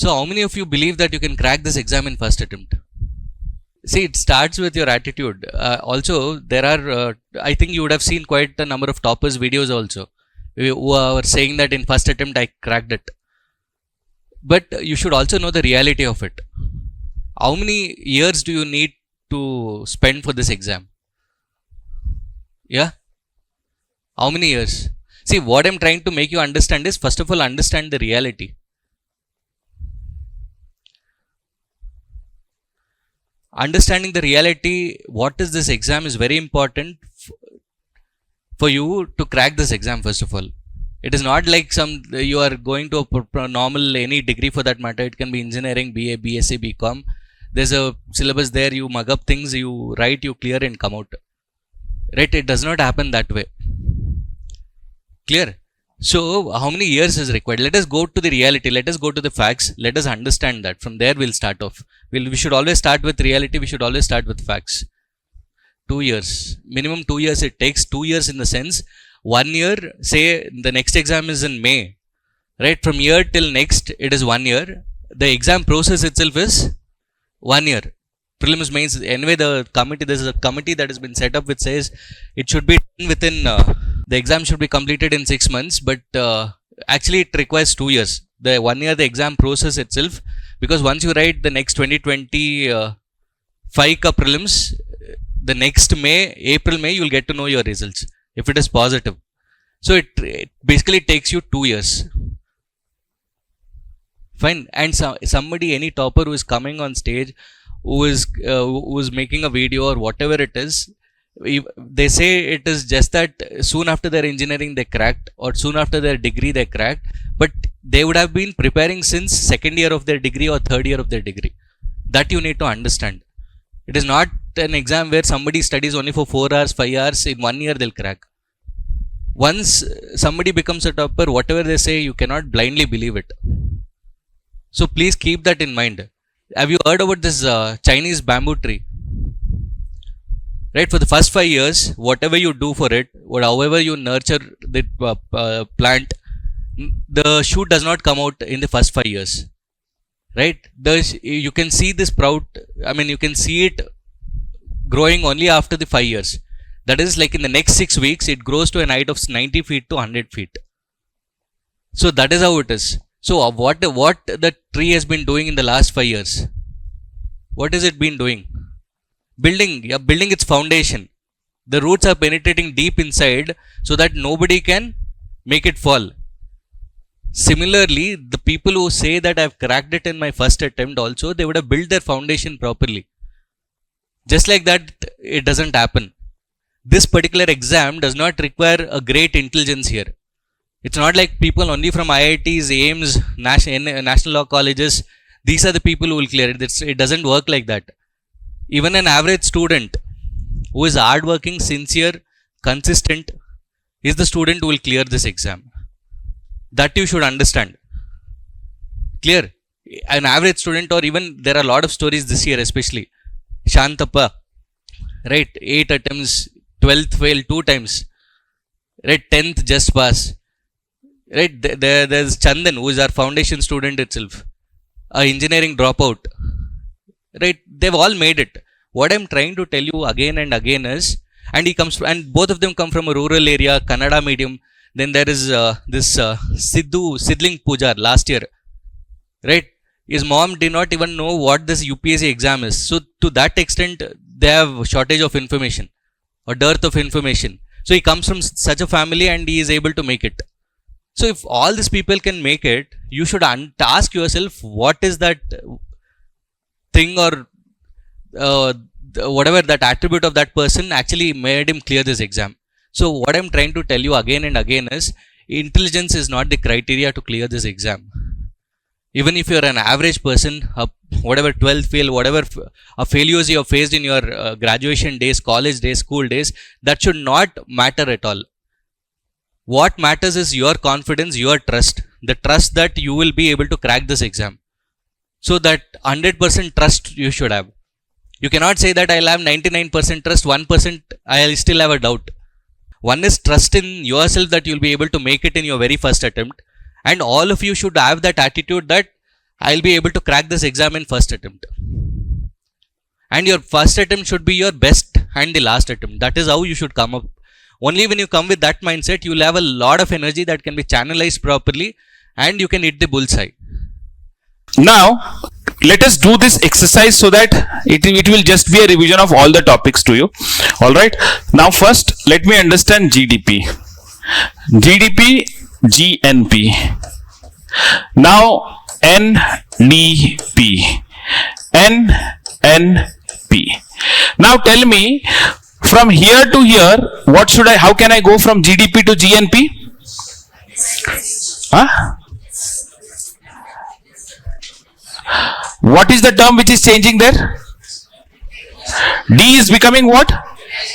So how many of you believe that you can crack this exam in first attempt? See, it starts with your attitude. Also, there are, I think you would have seen quite a number of toppers videos also, who are saying that in first attempt I cracked it. But you should also know the reality of it. How many years do you need to spend for this exam? Yeah? How many years? See, what I'm trying to make you understand is, first of all, understand the reality. Understanding the reality, what is this exam, is very important for you to crack this exam. First of all, it is not like you are going to a normal any degree for that matter. It can be engineering, BA, BSc, BCom. There's a syllabus there. You mug up things, you write, you clear and come out. Right? It does not happen that way. Clear? So how many years is required? Let us go to the reality. Let us go to the facts. Let us understand that. From there we'll start off. We should always start with reality. We should always start with facts. 2 years. Minimum 2 years it takes. 2 years in the sense, 1 year, say the next exam is in May. Right? From here till next, it is 1 year. The exam process itself is 1 year. Prelims, mains. Anyway, there's a committee that has been set up which says it should be done within, the exam should be completed in 6 months, but actually it requires 2 years. The 1 year, the exam process itself, because once you write the next 2025 ka prelims, the next April, May, you'll get to know your results if it is positive. So it basically takes you 2 years. Fine. And somebody, any topper who is coming on stage, who is making a video or whatever it is, they say it is just that soon after their engineering they cracked, or soon after their degree they cracked, but they would have been preparing since second year of their degree or third year of their degree. That you need to understand. It is not an exam where somebody studies only for 4 hours, 5 hours, in 1 year they'll crack. Once somebody becomes a topper, whatever they say, you cannot blindly believe it. So please keep that in mind. Have you heard about this Chinese bamboo tree? Right, for the first 5 years, whatever you do for it, or however you nurture the plant, the shoot does not come out in the first 5 years. Right? You can see this sprout, you can see it growing only after the 5 years. That is, like in the next 6 weeks, it grows to a height of 90 feet to 100 feet. So that is how it is. So what the tree has been doing in the last 5 years? What has it been doing? Building its foundation. The roots are penetrating deep inside so that nobody can make it fall. Similarly, the people who say that I've cracked it in my first attempt also, they would have built their foundation properly. Just like that, it doesn't happen. This particular exam does not require a great intelligence here. It's not like people only from IITs, AIIMS, national law colleges, these are the people who will clear it. It doesn't work like that. Even an average student who is hardworking, sincere, consistent, is the student who will clear this exam. That you should understand. Clear? An average student, or even there are a lot of stories this year especially. Shantappa, right? 8 attempts, 12th failed 2 times. Right? 10th just pass. Right? There's Chandan, who is our foundation student itself. A engineering dropout. Right? They've all made it. What I'm trying to tell you again and again is, and both of them come from a rural area, Kannada medium. Then there is this Sidling Pujar last year. Right? His mom did not even know what this UPSC exam is. So to that extent, they have shortage of information or dearth of information. So he comes from such a family and he is able to make it. So if all these people can make it, you should ask yourself, what is that thing or whatever that attribute of that person actually made him clear this exam. So what I'm trying to tell you again and again is, intelligence is not the criteria to clear this exam. Even if you're an average person, whatever 12th fail, whatever failures you have faced in your graduation days, college days, school days, that should not matter at all. What matters is your confidence, your trust, the trust that you will be able to crack this exam. So that 100% trust you should have. You cannot say that I'll have 99% trust, 1% I'll still have a doubt. One is trust in yourself that you'll be able to make it in your very first attempt. And all of you should have that attitude that I'll be able to crack this exam in first attempt. And your first attempt should be your best and the last attempt. That is how you should come up. Only when you come with that mindset, you will have a lot of energy that can be channelized properly and you can hit the bullseye. Now, let us do this exercise so that it will just be a revision of all the topics to you. Alright. Now, first, let me understand GDP. GDP, GNP. Now, NDP. NNP. Now, tell me, from here to here, how can I go from GDP to GNP? Huh? What is the term which is changing there? D is becoming what?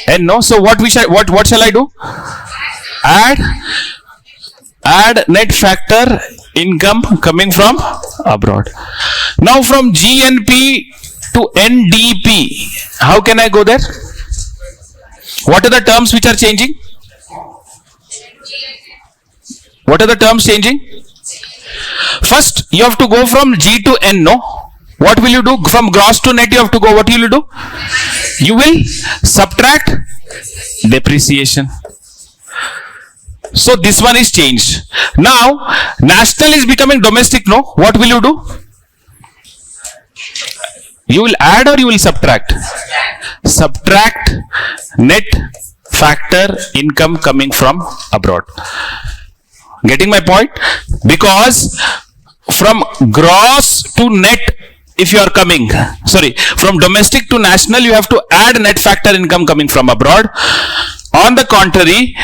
N, no? So what shall I do? Add net factor income coming from abroad. Now from GNP to NDP, how can I go there? What are the terms which are changing? What are the terms changing? First, you have to go from G to N, no? What will you do? From gross to net, you have to go. What will you do? You will subtract depreciation. So, this one is changed. Now, national is becoming domestic, no? What will you do? You will add or you will subtract? Subtract net factor income coming from abroad. Getting my point? Because from gross to net, if you are coming, from domestic to national, you have to add net factor income coming from abroad. On the contrary,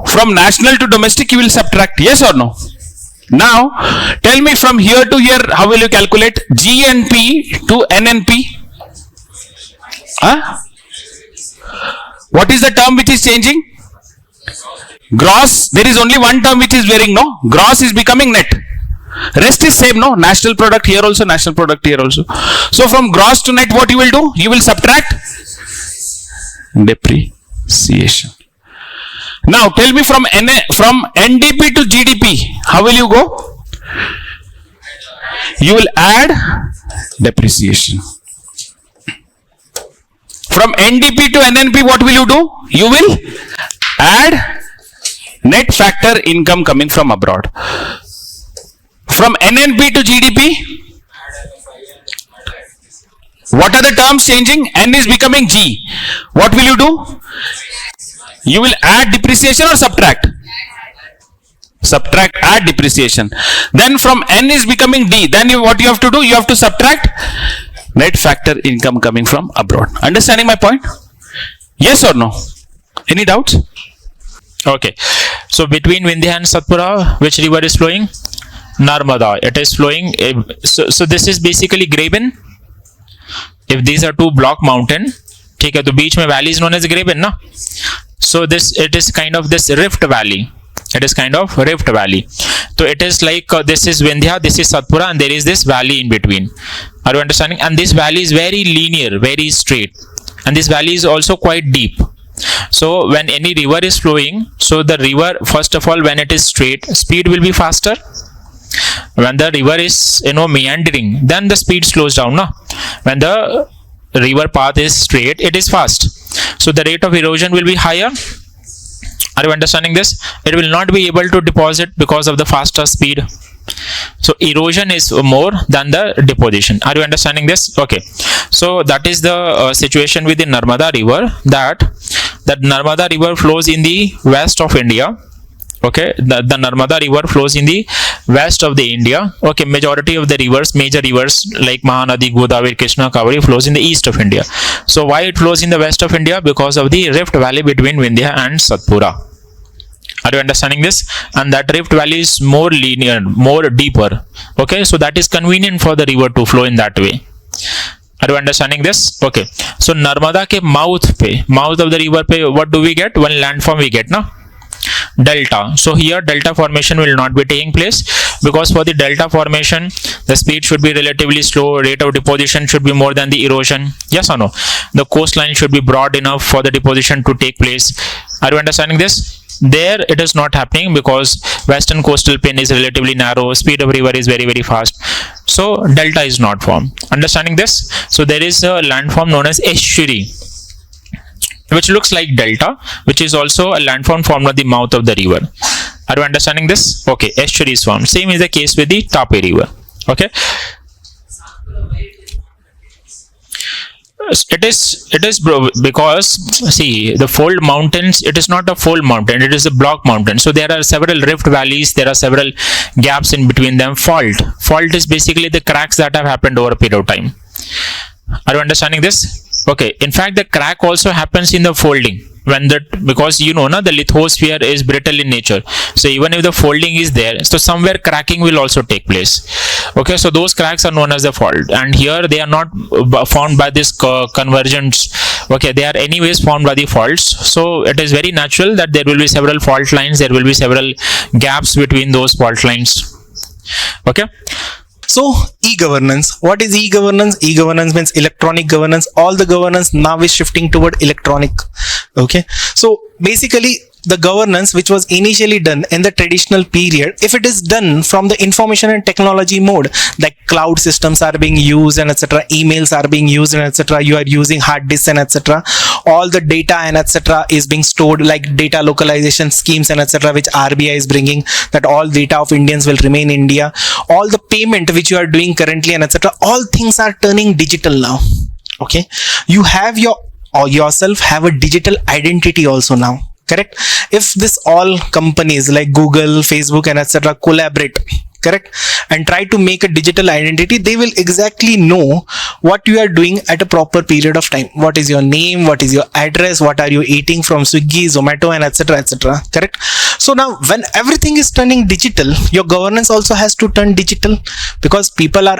from national to domestic, you will subtract. Yes or no? Now, tell me from here to here, how will you calculate GNP to NNP? Huh? What is the term which is changing? Gross. There is only one term which is varying, no? Gross is becoming net. Rest is same, no? National product here also, national product here also. So from gross to net, what you will do? You will subtract depreciation. Now tell me from NDP to GDP, how will you go? You will add depreciation. From NDP to NNP, what will you do? You will add net factor income coming from abroad. From NNP to GDP, what are the terms changing? N is becoming G. What will you do? You will add depreciation or subtract? Subtract, add depreciation. Then from N is becoming D. Then what you have to do? You have to subtract net factor income coming from abroad. Understanding my point? Yes or no? Any doubts? Okay. So between Vindhya and Satpura, which river is flowing? Narmada. It is flowing. So this is basically Graben. If these are two block mountain, ठीक है, तो बीच में valley is known as Graben, ना? So it is kind of this rift valley. It is kind of rift valley. So it is like this is Vindhya, this is Satpura, and there is this valley in between. Are you understanding? And this valley is very linear, very straight, and this valley is also quite deep. So when any river is flowing, so the river, first of all, when it is straight, speed will be faster. When the river is meandering, then the speed slows down, no? When the river path is straight, it is fast. So the rate of erosion will be higher. Are you understanding this? It will not be able to deposit because of the faster speed. So erosion is more than the deposition. Are you understanding this? Okay. So that is the situation with the Narmada river, that Narmada river flows in the west of India. Okay, the Narmada river flows in the west of the India. Okay, majority of the rivers, major rivers like Mahanadi, Godavari, Krishna, Kaveri flows in the east of India. So why it flows in the west of India? Because of the rift valley between Vindhya and Satpura. Are you understanding this? And that rift valley is more linear, more deeper. Okay, so that is convenient for the river to flow in that way. Are you understanding this? Okay, so Narmada ke mouth of the river pe, what do we get? One landform we get, na? Delta. So here delta formation will not be taking place, because for the delta formation the speed should be relatively slow, rate of deposition should be more than the erosion. Yes or no? The coastline should be broad enough for the deposition to take place. Are you understanding this? There it is not happening because western coastal plain is relatively narrow, speed of river is very very fast, so delta is not formed. Understanding this? So there is a landform known as estuary, which looks like delta, which is also a landform formed at the mouth of the river. Are you understanding this? Okay, estuary is formed. Same is the case with the Tape river. Okay. It is because see, the fold mountains, it is not a fold mountain, it is a block mountain. So there are several rift valleys, there are several gaps in between them. Fault is basically the cracks that have happened over a period of time. Are you understanding this? Okay. In fact, the crack also happens in the folding when because the lithosphere is brittle in nature. So even if the folding is there, so somewhere cracking will also take place. Okay, so those cracks are known as the fault, and here they are not formed by this convergence. Okay, they are anyways formed by the faults. So it is very natural that there will be several fault lines, there will be several gaps between those fault lines. Okay. So e-governance, what is e-governance? E-governance means electronic governance. All the governance now is shifting toward electronic. Okay, so basically the governance which was initially done in the traditional period, if it is done from the information and technology mode, like cloud systems are being used and etc., emails are being used and etc., you are using hard disks and etc., all the data and etc. is being stored, like data localization schemes and etc., which RBI is bringing, that all data of Indians will remain in India. All the payment which you are doing currently and etc., all things are turning digital now. Okay, you have yourself have a digital identity also now. Correct? If this all companies like Google, Facebook and etc. collaborate, correct, and try to make a digital identity, they will exactly know what you are doing at a proper period of time. What is your name, what is your address, what are you eating from Swiggy, Zomato and etc. etc. Correct? So now when everything is turning digital, your governance also has to turn digital, because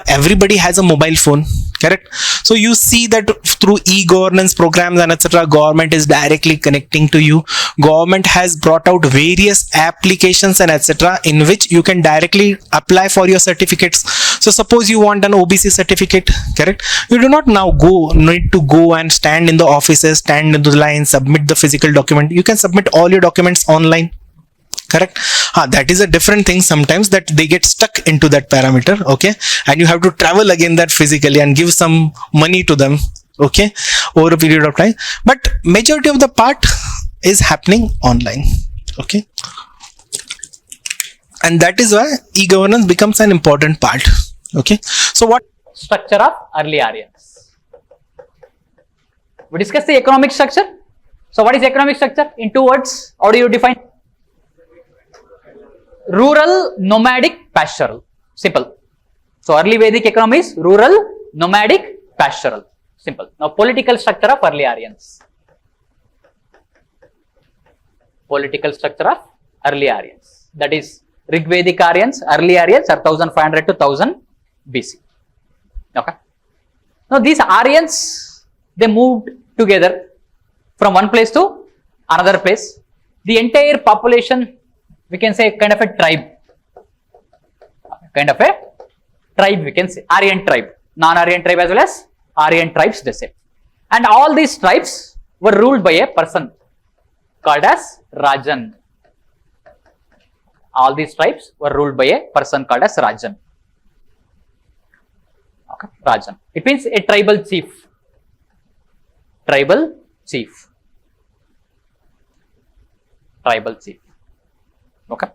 everybody has a mobile phone. Correct? So you see that through e-governance programs and etc., government is directly connecting to you. Government has brought out various applications and etc., in which you can directly apply for your certificates. So suppose you want an OBC certificate, correct, you do not now need to go and stand in the offices, stand in the line, submit the physical document. You can submit all your documents online. Correct? That is a different thing sometimes, that they get stuck into that parameter. Okay, and you have to travel again that physically and give some money to them. Okay, over a period of time, but majority of the part is happening online. Okay, and that is why e-governance becomes an important part. Okay, so what structure of early Aryans? We discussed the economic structure. So what is economic structure? In 2 words, how do you define? Rural, nomadic, pastoral. Simple. So early Vedic economy is rural, nomadic, pastoral. Simple. Now political structure of early Aryans. Political structure of early Aryans. That is Rigvedic Aryans, early Aryans are 1500 to 1000 BC. Okay. Now these Aryans, they moved together from one place to another place. The entire population, we can say kind of a tribe. Kind of a tribe, we can say. Aryan tribe. Non-Aryan tribe as well as Aryan tribes, they say. And all these tribes were ruled by a person called as Rajan. All these tribes were ruled by a person called as Rajan. Okay, Rajan. It means a tribal chief. Tribal chief. Tribal chief. Okay.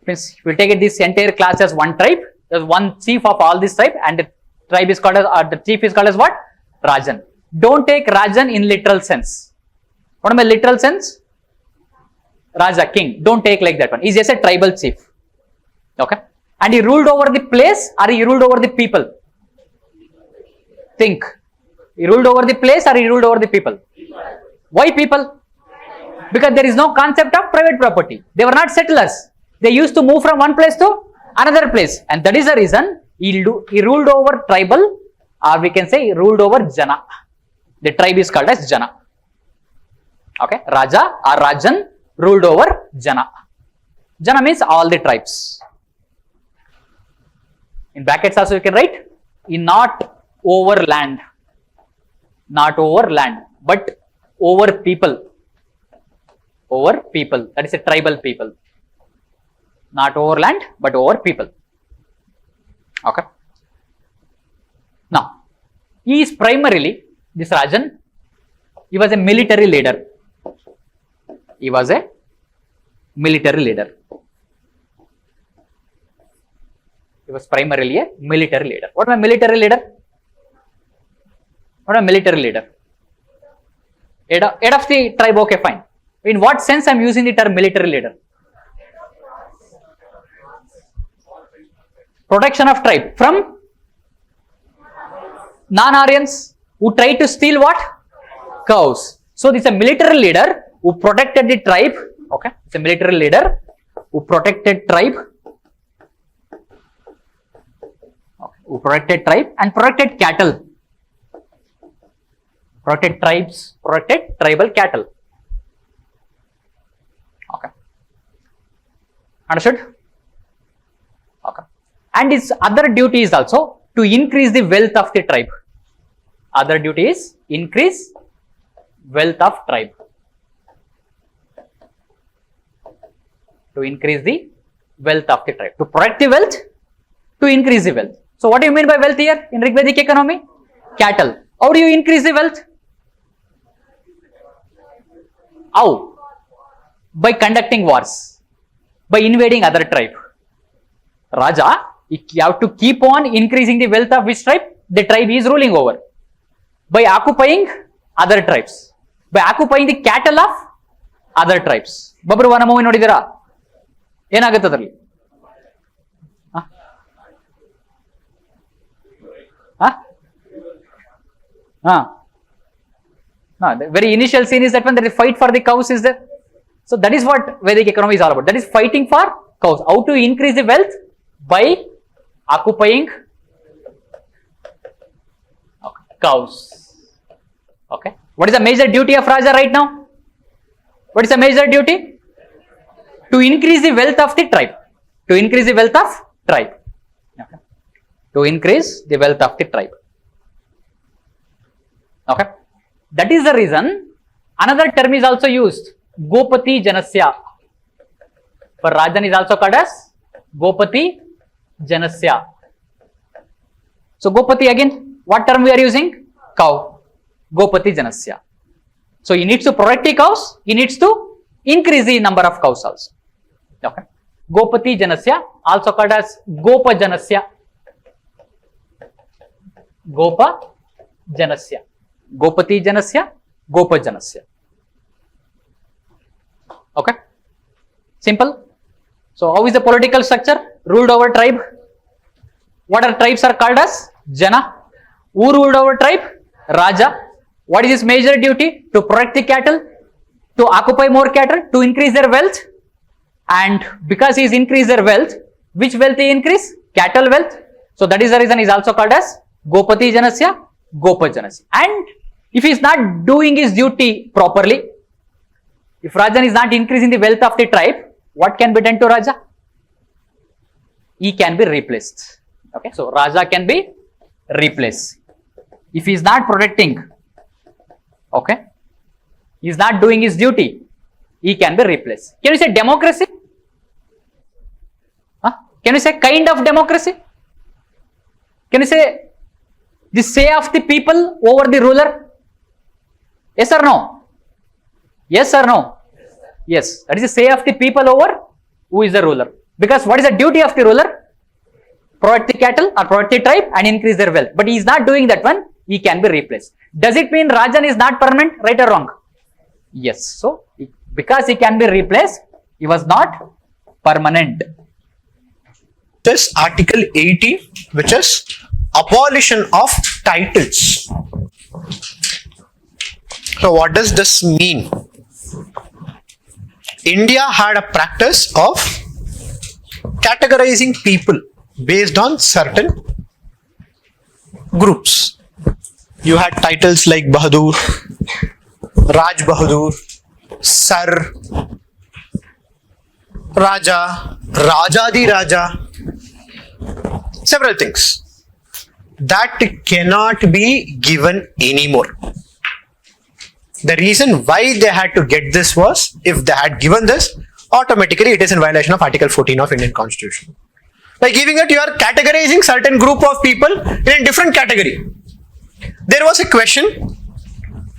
Means we'll take it this entire class as one tribe. There's one chief of all this tribe, and the tribe is called as, or the chief is called as what? Rajan. Don't take Rajan in literal sense. What am I literal sense? Raja, king. Don't take like that one. He's just a tribal chief. Okay. And he ruled over the place, or he ruled over the people? Think. He ruled over the place, or he ruled over the people? Why people? Because there is no concept of private property. They were not settlers. They used to move from one place to another place. And that is the reason he ruled over tribal, or we can say he ruled over Jana. The tribe is called as Jana. Okay. Raja or Rajan ruled over Jana. Jana means all the tribes. In brackets also you can write, in not over land. Not over land, but over people. over people. That is a tribal people. Not over land, but over people. Okay. Now, he is primarily, this Rajan, he was a military leader. He was a military leader. He was primarily a military leader. What is a military leader? What is a military leader? Head of the tribe, okay, fine. In what sense I am using the term military leader? Protection of tribe from non-Aryans who tried to steal what? Cows. So this is a military leader who protected the tribe. Okay, it's a military leader who protected tribe. Okay. Who protected tribe and protected cattle. Protected tribes, protected tribal cattle. Okay. Understood? Okay. And its other duty is also to increase the wealth of the tribe. Other duty is increase wealth of tribe. To increase the wealth of the tribe. To protect the wealth, to increase the wealth. So what do you mean by wealth here in Rigvedic economy? Cattle. How do you increase the wealth? How? By conducting wars. By invading other tribe. Raja, you have to keep on increasing the wealth of which tribe? The tribe he is ruling over. By occupying other tribes. By occupying the cattle of other tribes. Babruwana movie nodidira? ಏನಾಗುತ್ತೆ ಅದರಲ್ಲಿ? The very initial scene is that when there is fight for the cows is there. So that is what Vedic economy is all about. That is fighting for cows. How to increase the wealth? By occupying cows. Okay. What is the major duty of Raja right now? What is the major duty? To increase the wealth of the tribe. To increase the wealth of tribe. Okay. To increase the wealth of the tribe. Okay. That is the reason another term is also used. Gopati Janasya. For Rajan is also called as Gopati Janasya. So Gopati again, what term we are using? Cow. Gopati Janasya. So he needs to protect the cows, he needs to increase the number of cows also. Okay. Gopati Janasya, also called as Gopa Janasya. Gopa Janasya. Gopati Janasya, Gopa Janasya. Okay. Simple. So how is the political structure? Ruled over tribe. What are tribes are called as? Jana. Who ruled over tribe? Raja. What is his major duty? To protect the cattle, to occupy more cattle, to increase their wealth. And because he is increased their wealth, which wealth he increase? Cattle wealth. So that is the reason he is also called as Gopati Janasya, Gopa Janasya. And if he is not doing his duty properly, if Rajan is not increasing the wealth of the tribe, what can be done to Raja? He can be replaced. Okay, so Raja can be replaced. If he is not protecting, okay, he is not doing his duty, he can be replaced. Can you say democracy? Can you say kind of democracy? Can you say the say of the people over the ruler? Yes or no? Yes or no? Yes. That is the say of the people over who is the ruler. Because what is the duty of the ruler? Protect the cattle or protect the tribe and increase their wealth. But he is not doing that one. He can be replaced. Does it mean Rajan is not permanent? Right or wrong? Yes. So, because he can be replaced, he was not permanent. This Article 80, which is abolition of titles. So what does this mean? India had a practice of categorizing people based on certain groups. You had titles like Bahadur, Raj Bahadur, Sir, Raja, Rajadi Raja, several things that cannot be given anymore. The reason why they had to get this was, if they had given this, automatically it is in violation of Article 14 of Indian Constitution. By giving it, you are categorizing certain group of people in a different category. There was a question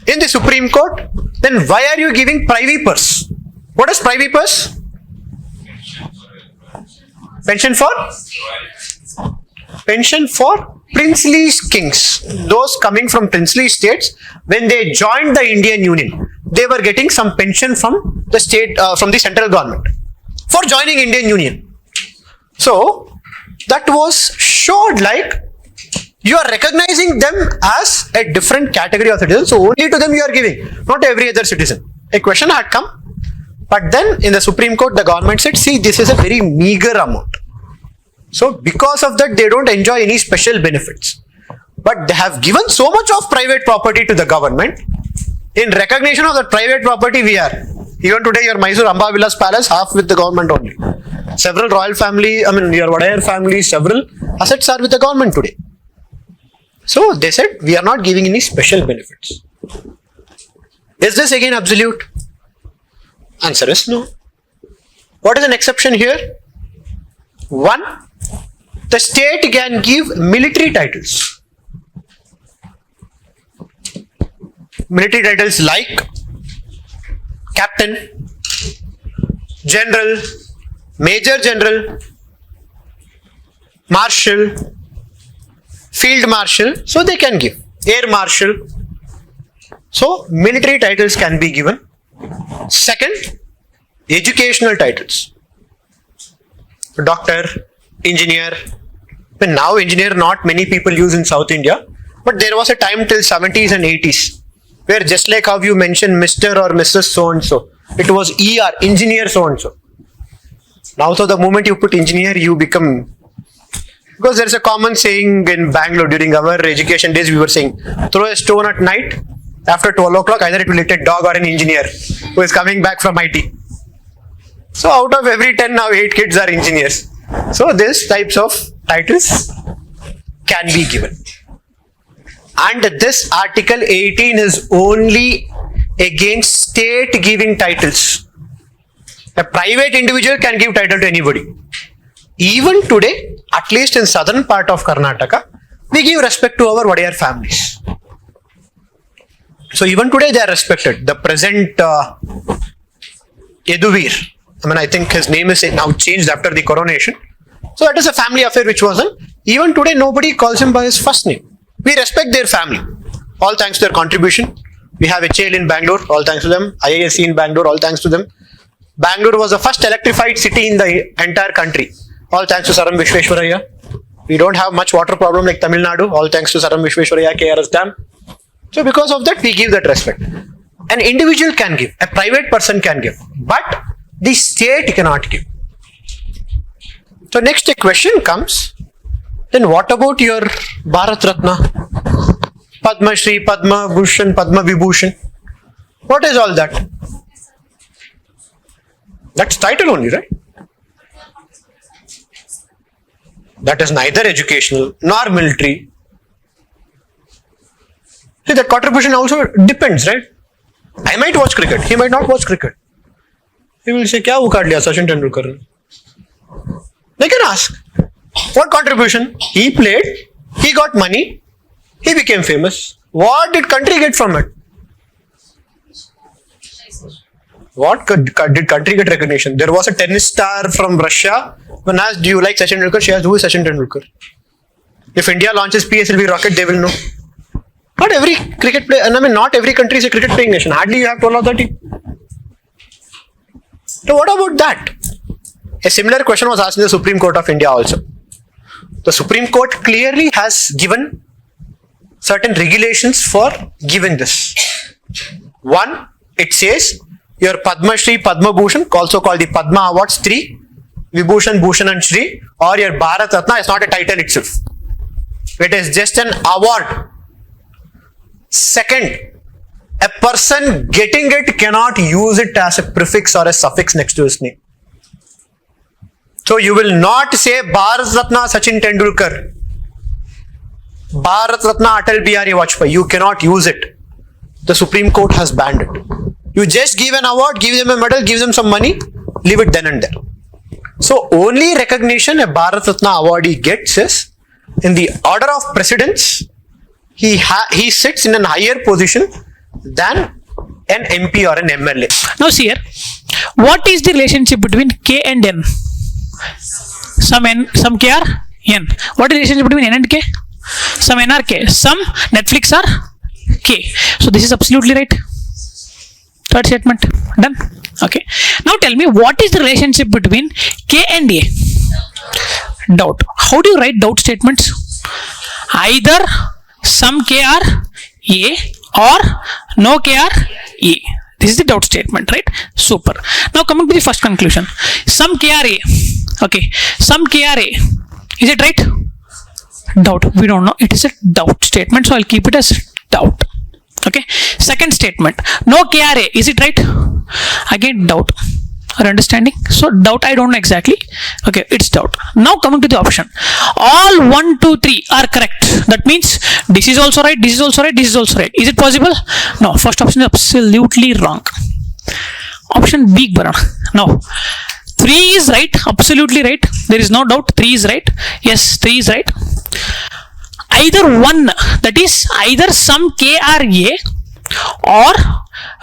in the Supreme Court, then why are you giving privy purse? What is privy purse? Pension for princely kings. Those coming from princely states, when they joined the Indian Union, they were getting some pension from the state, from the central government for joining Indian Union. So that was showed like you are recognizing them as a different category of citizens. So only to them you are giving, not every other citizen. A question had come, but then in the Supreme Court, the government said, see, this is a very meager amount. So because of that, they don't enjoy any special benefits. But they have given so much of private property to the government. In recognition of that private property, we are. Even today, your Mysore Amba Villas Palace, half with the government only. Several royal family, your Wadayar family, several assets are with the government today. So they said, we are not giving any special benefits. Is this again absolute? Answer is no. What is an exception here? One, the state can give military titles. Military titles like captain, general, major general, marshal, field marshal, so they can give air marshal. So military titles can be given. Second, educational titles. Doctor, engineer. But now engineer not many people use in South India, but there was a time till 70s and 80s where just like how you mentioned Mr. or Mrs. so and so, it was ER, engineer so and so. Now so the moment you put engineer, you become, because there is a common saying in Bangalore during our education days, we were saying, throw a stone at night, after 12 o'clock, either it will hit a dog or an engineer who is coming back from IT. So out of every 10 now 8 kids are engineers. So these types of titles can be given. And this Article 18 is only against state giving titles. A private individual can give title to anybody. Even today, at least in southern part of Karnataka, we give respect to our Wadayar families. So even today they are respected. The present Yeduvir, I think his name is now changed after the coronation. So that is a family affair which wasn't. Even today nobody calls him by his first name. We respect their family. All thanks to their contribution. We have HAL in Bangalore, all thanks to them. IISc in Bangalore, all thanks to them. Bangalore was the first electrified city in the entire country. All thanks to Sir M. Vishweshwaraya. We don't have much water problem like Tamil Nadu. All thanks to Sir M. Vishweshwaraya, KRS Dam. So because of that, we give that respect. An individual can give, a private person can give, but the state cannot give. So next a question comes, then what about your Bharat Ratna, Padma Shri, Padma Bhushan, Padma Vibhushan? What is all that? That's title only, right? That is neither educational nor military. See, that contribution also depends, right? I might watch cricket, he might not watch cricket. He will say, "Kya ukad liya Sachin Tendulkar ne?" They can ask, what contribution? He played, he got money, he became famous. What did country get from it? What did country get recognition? There was a tennis star from Russia. When asked, do you like Sachin Tendulkar? She asked, who is Sachin Tendulkar? If India launches PSLV rocket, they will know. Not every cricket player, not every country is a cricket playing nation. Hardly you have 12 or 30. So what about that? A similar question was asked in the Supreme Court of India also. The Supreme Court clearly has given certain regulations for giving this. One, it says your Padma Shri, Padma Bhushan, also called the Padma Awards 3, Vibhushan, Bhushan and Shri, or your Bharat Ratna is not a title itself. It is just an award. Second, a person getting it cannot use it as a prefix or a suffix next to his name. So you will not say Bharat Ratna Sachin Tendulkar, Bharat Ratna Atal Bihari Vajpayee. You cannot use it. the Supreme Court has banned it. You just give an award, give them a medal, give them some money, leave it then and there. So only recognition a Bharat Ratna awardee gets is in the order of precedence. He sits in a higher position than an MP or an MLA. Now see here, what is the relationship between K and N? Some N, some K are N. What is the relationship between N and K? Some N are K, some Netflix are K. So this is absolutely right. Third statement, done. Okay. Now tell me, what is the relationship between K and A? Doubt. How do you write doubt statements? Either some K are A or no K are A. This is the doubt statement, right? Super. Now coming to the first conclusion. Some K are A. Okay. Some K are A. Is it right? Doubt. We don't know. It is a doubt statement. So I'll keep it as doubt. Okay. Second statement. No K are A. Is it right? Again, doubt. Are understanding? So doubt, I don't know exactly. Okay, it's doubt. Now coming to the option. All 1, 2, 3 are correct. That means this is also right, this is also right, this is also right. Is it possible? No. First option is absolutely wrong. Option B, Baran. Now, 3 is right, absolutely right. There is no doubt. 3 is right. Yes, 3 is right. Either one, that is either some K are A or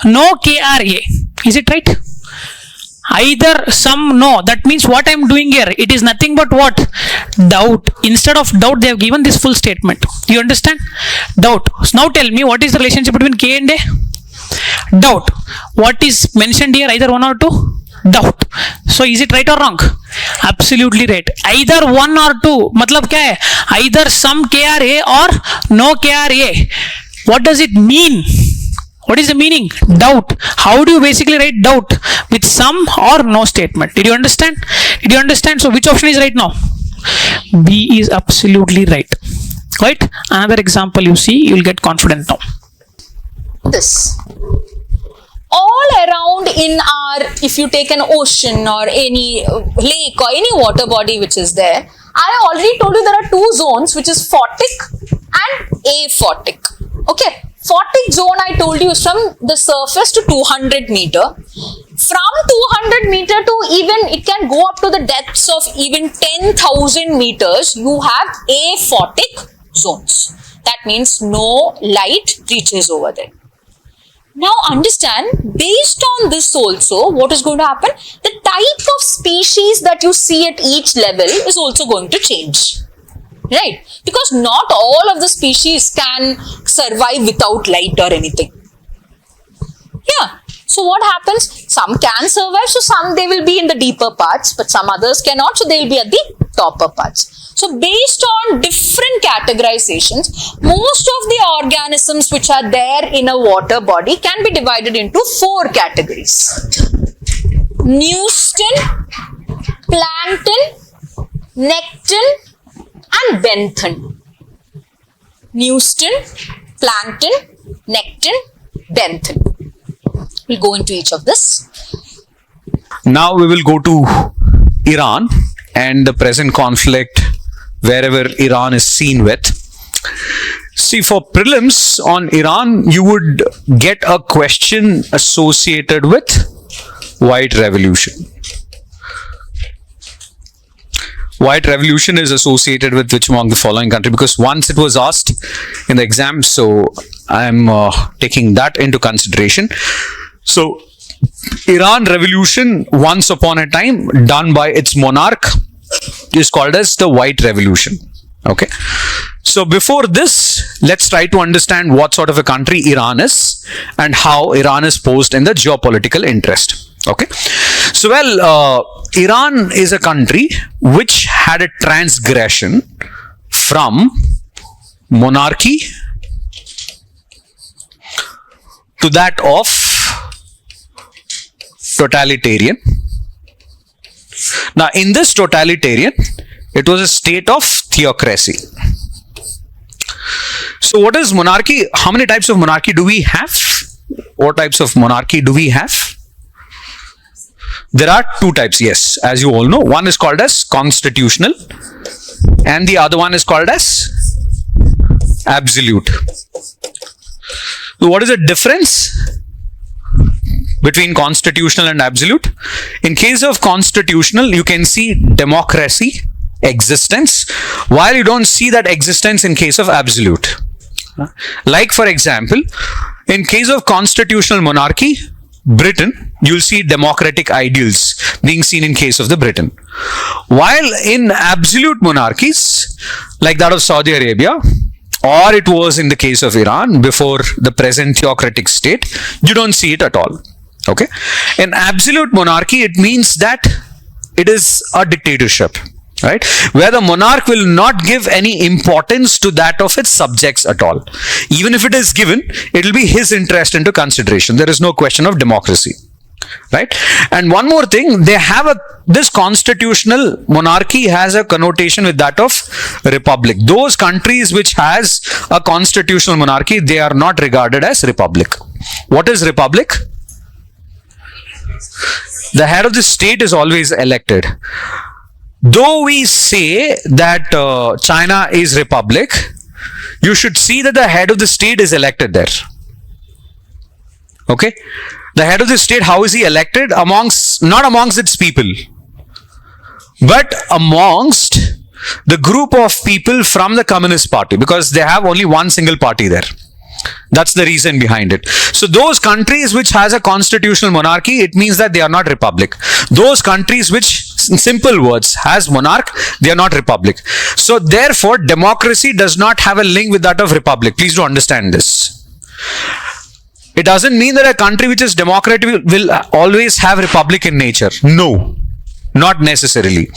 no K are A. Is it right? Either some no. That means what I am doing here, it is nothing but what? Doubt. Instead of doubt, they have given this full statement. You understand? Doubt. So now tell me, what is the relationship between K and A? Doubt. What is mentioned here, either 1 or 2? Doubt. So is it right or wrong? Absolutely right. Either 1 or 2. Matlab kya hai? Either some K are A or no K are A. What does it mean? What is the meaning? Doubt. How do you basically write doubt? With some or no statement. Did you understand? Did you understand? So which option is right now? B is absolutely right. Right? Another example you see, you will get confident now. This. All around in our, if you take an ocean or any lake or any water body which is there, I already told you there are 2 zones, which is photic and aphotic. Okay. Photic zone, I told you, is from the surface to 200 meter. From 200 meter to even, it can go up to the depths of even 10,000 meters. You have aphotic zones. That means no light reaches over there. Now understand, based on this also, what is going to happen? The type of species that you see at each level is also going to change. Right? Because not all of the species can survive without light or anything. Yeah. So what happens? Some can survive, so some they will be in the deeper parts, but some others cannot, so they will be at the topper parts. So based on different categorizations, most of the organisms which are there in a water body can be divided into 4 categories. Neuston, plankton, nekton, and benthon. Neuston, plankton, nekton, benthon. We'll go into each of this. Now we will go to Iran and the present conflict wherever Iran is seen with. See, for prelims on Iran, you would get a question associated with White Revolution. White Revolution is associated with which among the following country? Because once it was asked in the exam, so I'm taking that into consideration. So, Iran Revolution, once upon a time, done by its monarch, is called as the White Revolution. Okay. So, before this, let's try to understand what sort of a country Iran is and how Iran is posed in the geopolitical interest. Okay. So, Iran is a country which had a transgression from monarchy to that of totalitarian. Now, in this totalitarian, it was a state of theocracy. So, what is monarchy? How many types of monarchy do we have? What types of monarchy do we have? There are 2 types, yes, as you all know. One is called as constitutional and the other one is called as absolute. So what is the difference between constitutional and absolute? In case of constitutional, you can see democracy, existence, while you don't see that existence in case of absolute. Like for example, in case of constitutional monarchy, Britain, you'll see democratic ideals being seen in case of the Britain. While in absolute monarchies, like that of Saudi Arabia, or it was in the case of Iran before the present theocratic state, you don't see it at all. Okay? In absolute monarchy, it means that it is a dictatorship, right? Where the monarch will not give any importance to that of its subjects at all. Even if it is given, it will be his interest into consideration. There is no question of democracy, right? And one more thing, they have this constitutional monarchy has a connotation with that of republic. Those countries which has a constitutional monarchy, they are not regarded as republic. What is republic? The head of the state is always elected. Though we say that China is republic, you should see that the head of the state is elected there. Okay? The head of the state, how is he elected? Not amongst its people, but amongst the group of people from the Communist Party, because they have only one single party there. That's the reason behind it. So those countries which has a constitutional monarchy, it means that they are not republic. Those countries which, in simple words, has monarch, they are not republic. So therefore, democracy does not have a link with that of republic. Please do understand this. It doesn't mean that a country which is democratic will always have republic in nature. No, not necessarily.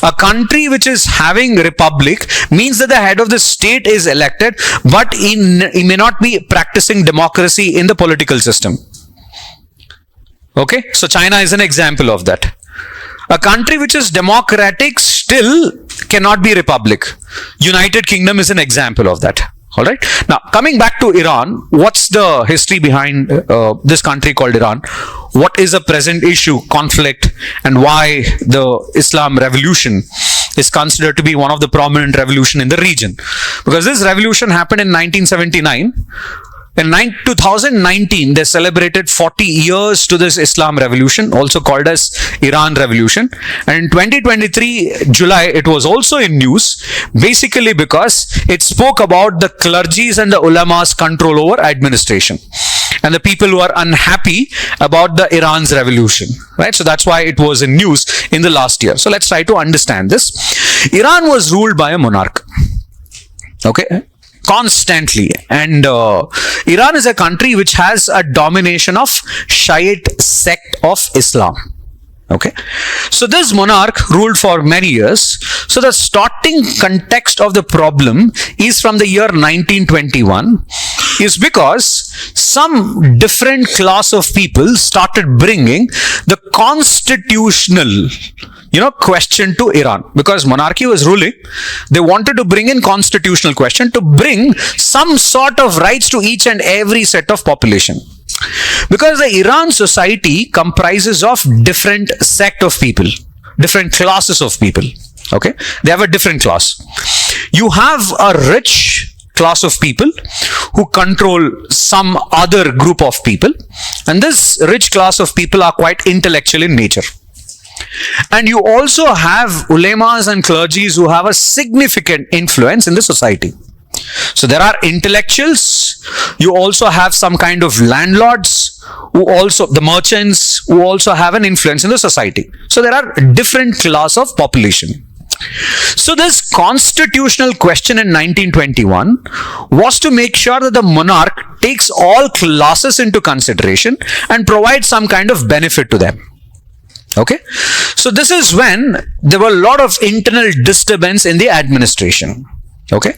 A country which is having republic means that the head of the state is elected, but he may not be practicing democracy in the political system. Okay, so China is an example of that. A country which is democratic still cannot be republic. United Kingdom is an example of that. All right. Now, coming back to Iran, what's the history behind this country called Iran? What is the present issue, conflict, and why the Islam revolution is considered to be one of the prominent revolution in the region? Because this revolution happened in 1979. In 2019, they celebrated 40 years to this Islam revolution, also called as Iran revolution. And in 2023, July, it was also in news, basically because it spoke about the clergy's and the ulama's control over administration, and the people who are unhappy about the Iran's revolution, right? So that's why it was in news in the last year. So let's try to understand this. Iran was ruled by a monarch, okay, constantly. And Iran is a country which has a domination of Shiite sect of Islam. Okay, so this monarch ruled for many years. So the starting context of the problem is from the year 1921, is because some different class of people started bringing the constitutional question to Iran. Because monarchy was ruling, they wanted to bring in constitutional question to bring some sort of rights to each and every set of population. Because the Iran society comprises of different sect of people, different classes of people. Okay, they have a different class. You have a rich class of people who control some other group of people, and this rich class of people are quite intellectual in nature. And you also have ulemas and clergies who have a significant influence in the society. So there are intellectuals, you also have some kind of landlords, the merchants who also have an influence in the society. So there are different class of population. So this constitutional question in 1921 was to make sure that the monarch takes all classes into consideration and provides some kind of benefit to them. Okay, so this is when there were a lot of internal disturbance in the administration. Okay,